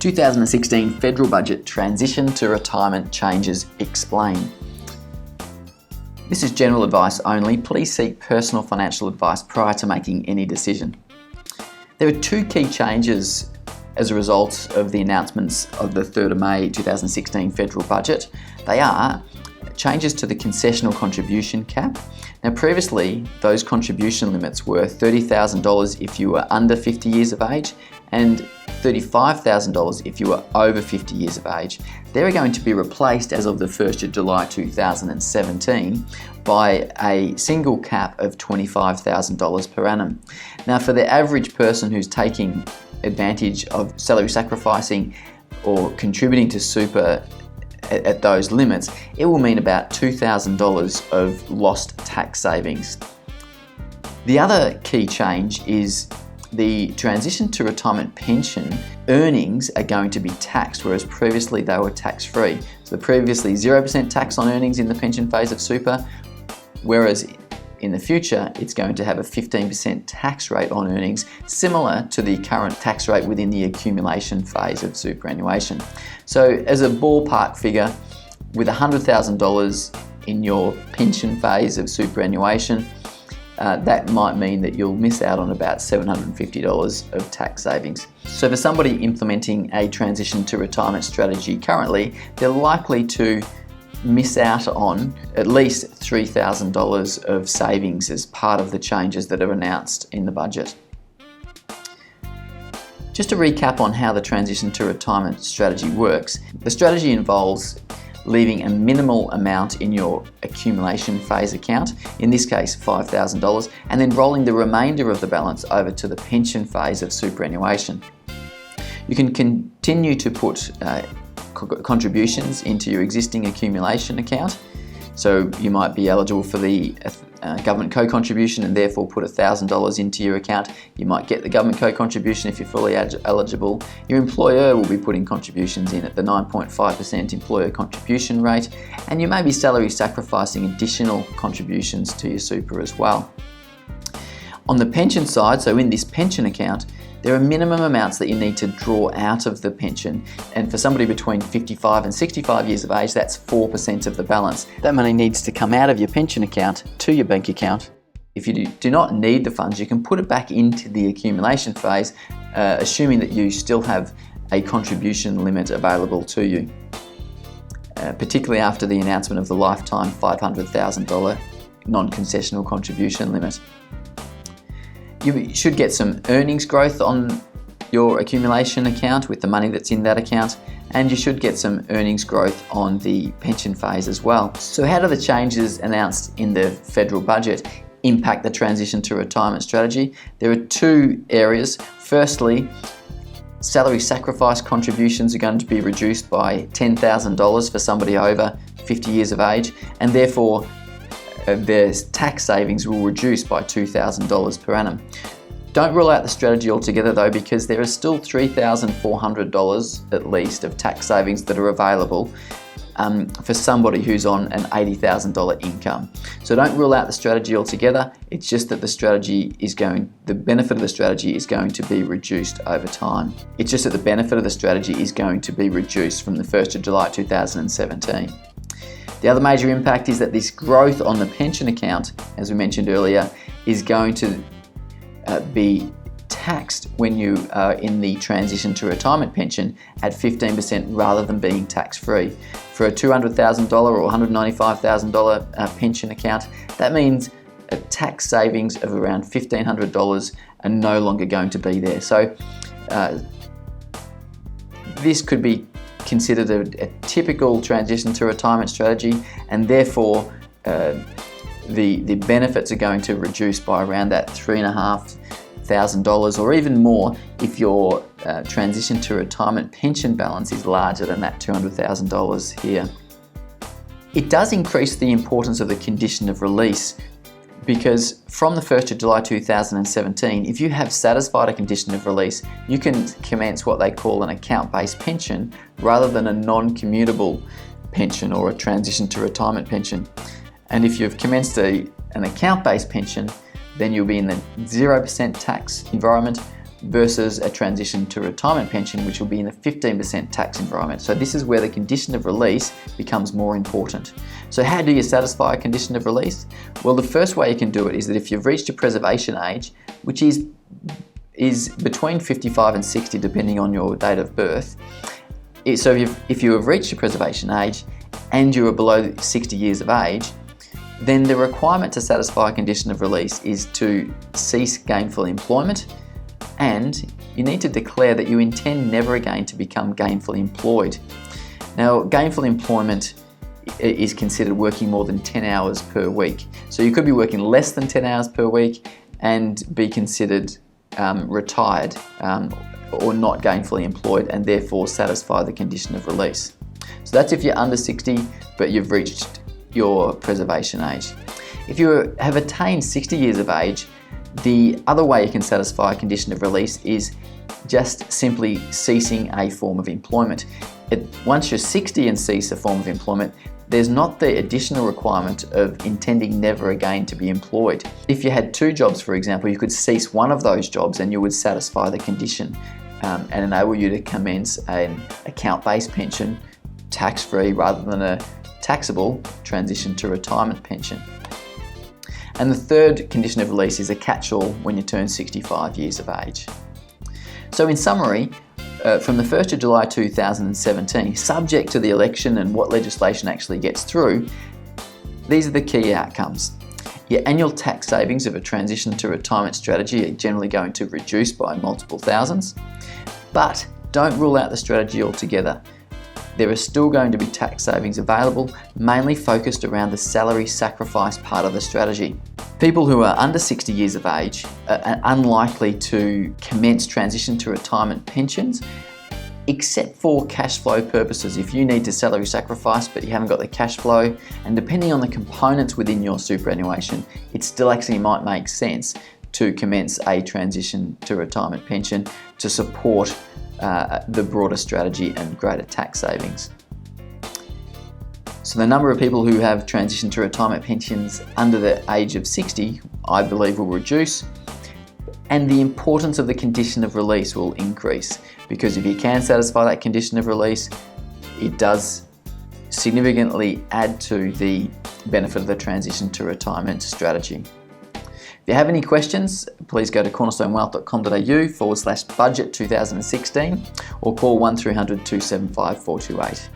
2016 Federal Budget Transition to Retirement Changes Explain. This is general advice only. Please seek personal financial advice prior to making any decision. There are two key changes as a result of the announcements of the 3rd of May 2016 Federal Budget. They are changes to the concessional contribution cap. Now previously, those contribution limits were $30,000 if you were under 50 years of age and $35,000 if you were over 50 years of age. They're going to be replaced as of the 1st of July 2017 by a single cap of $25,000 per annum. Now for the average person who's taking advantage of salary sacrificing or contributing to super at those limits, it will mean about $2,000 of lost tax savings. The other key change is the transition to retirement pension earnings are going to be taxed, whereas previously they were tax-free. So previously 0% tax on earnings in the pension phase of super, whereas in the future it's going to have a 15% tax rate on earnings, similar to the current tax rate within the accumulation phase of superannuation. So as a ballpark figure, with $100,000 in your pension phase of superannuation, that might mean that you'll miss out on about $750 of tax savings. So for somebody implementing a transition to retirement strategy currently, they're likely to miss out on at least $3,000 of savings as part of the changes that are announced in the budget. Just to recap on how the transition to retirement strategy works, the strategy involves leaving a minimal amount in your accumulation phase account, in this case $5,000, and then rolling the remainder of the balance over to the pension phase of superannuation. You can continue to put contributions into your existing accumulation account, so you might be eligible for the government co-contribution and therefore put $1,000 into your account. You might get the government co-contribution if you're fully eligible. Your employer will be putting contributions in at the 9.5% employer contribution rate, and you may be salary sacrificing additional contributions to your super as well. On the pension side, so in this pension account, there are minimum amounts that you need to draw out of the pension, and for somebody between 55 and 65 years of age, that's 4% of the balance. That money needs to come out of your pension account to your bank account. If you do not need the funds, you can put it back into the accumulation phase, assuming that you still have a contribution limit available to you, particularly after the announcement of the lifetime $500,000 non-concessional contribution limit. You should get some earnings growth on your accumulation account with the money that's in that account, and you should get some earnings growth on the pension phase as well. So how do the changes announced in the federal budget impact the transition to retirement strategy? There are two areas. Firstly, salary sacrifice contributions are going to be reduced by $10,000 for somebody over 50 years of age, and therefore their tax savings will reduce by $2,000 per annum. Don't rule out the strategy altogether though, because there is still $3,400 at least of tax savings that are available for somebody who's on an $80,000 income. So don't rule out the strategy altogether. It's just that the benefit of the strategy is going to be reduced over time. It's just that the benefit of the strategy is going to be reduced from the 1st of July 2017. The other major impact is that this growth on the pension account, as we mentioned earlier, is going to be taxed when you are in the transition to retirement pension at 15% rather than being tax-free. For a $200,000 or $195,000 pension account, that means a tax savings of around $1,500 are no longer going to be there. So this could be considered a typical transition to retirement strategy, and therefore the benefits are going to reduce by around that $3,500 or even more if your transition to retirement pension balance is larger than that $200,000 here. It does increase the importance of the condition of release, because from the 1st of July 2017, if you have satisfied a condition of release, you can commence what they call an account-based pension rather than a non-commutable pension or a transition to retirement pension. And if you've commenced an account-based pension, then you'll be in the 0% tax environment, versus a transition to retirement pension, which will be in a 15% tax environment. So this is where the condition of release becomes more important. So how do you satisfy a condition of release? Well, the first way you can do it is that if you've reached a preservation age, which is between 55 and 60 depending on your date of birth. So if you have reached a preservation age and you are below 60 years of age, then the requirement to satisfy a condition of release is to cease gainful employment, and you need to declare that you intend never again to become gainfully employed. Now, gainful employment is considered working more than 10 hours per week. So you could be working less than 10 hours per week and be considered retired or not gainfully employed, and therefore satisfy the condition of release. So that's if you're under 60 but you've reached your preservation age. If you have attained 60 years of age, the other way you can satisfy a condition of release is just simply ceasing a form of employment. Once you're 60 and cease a form of employment, there's not the additional requirement of intending never again to be employed. If you had 2 jobs, for example, you could cease one of those jobs and you would satisfy the condition and enable you to commence an account-based pension, tax-free rather than a taxable transition to retirement pension. And the third condition of release is a catch-all when you turn 65 years of age. So in summary, from the 1st of July 2017, subject to the election and what legislation actually gets through, these are the key outcomes. Your annual tax savings of a transition to retirement strategy are generally going to reduce by multiple thousands, but don't rule out the strategy altogether. There are still going to be tax savings available, mainly focused around the salary sacrifice part of the strategy. People who are under 60 years of age are unlikely to commence transition to retirement pensions, except for cash flow purposes. If you need to salary sacrifice but you haven't got the cash flow, and depending on the components within your superannuation, it still actually might make sense to commence a transition to retirement pension to support the broader strategy and greater tax savings. So the number of people who have transitioned to retirement pensions under the age of 60, I believe, will reduce, and the importance of the condition of release will increase, because if you can satisfy that condition of release, it does significantly add to the benefit of the transition to retirement strategy. If you have any questions, please go to cornerstonewealth.com.au/budget 2016 or call 1300 275 428.